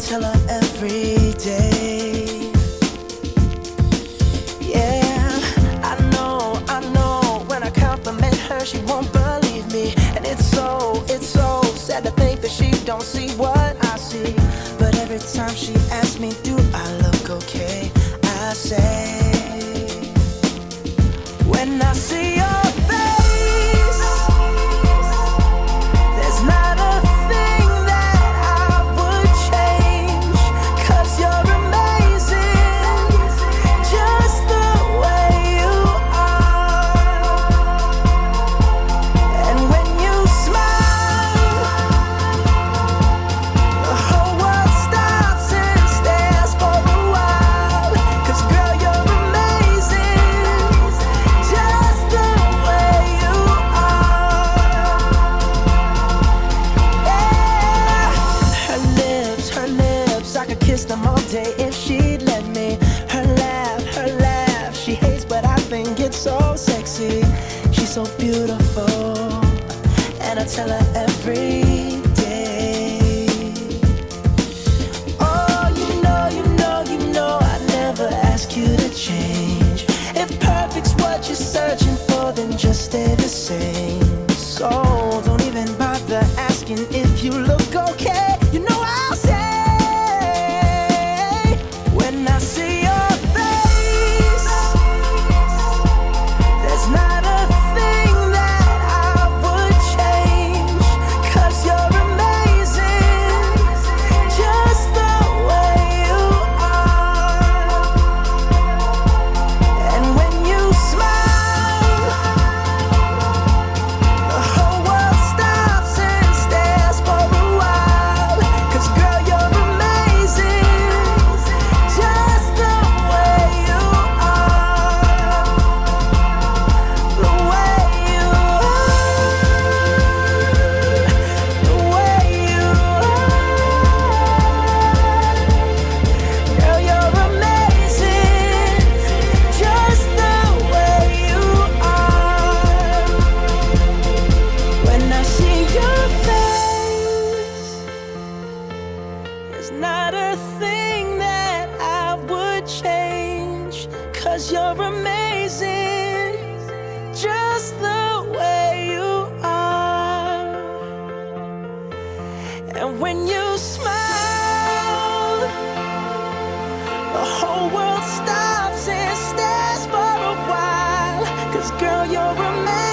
tell her every day. Yeah, I know when I compliment her she won't believe me, and it's so sad to think that she don't see what I see. But every time she asks me do I look okay, I say when I see your face, there's not a thing that I would change, 'cause you're amazing, just the way you are. And when you smile, the whole world stops and stares for a while, 'cause girl, you're amazing, just the way you are. Yeah. Her lips, I could kiss them all day if she'd let me. Her laugh, she hates but I think it's so sexy. She's so beautiful, and I tell her every day. Oh, you know I never ask you to change. If perfect's what you're searching for, then just stay the same. So don't even bother asking if you look okay. You know I'll say when I see your face, there's not a thing that I would change, 'cause you're amazing, just the way you are. And when you smile, the whole world stops and stares for a while, 'cause girl, you're amazing, just the way you are. The way you are, the way you are. Girl, you're amazing, just the way you are. When I see your face, there's not a thing that I would change, 'cause you're amazing, just the way you are. And when you smile, the whole world stops and stares for a while, 'cause girl, you're amazing.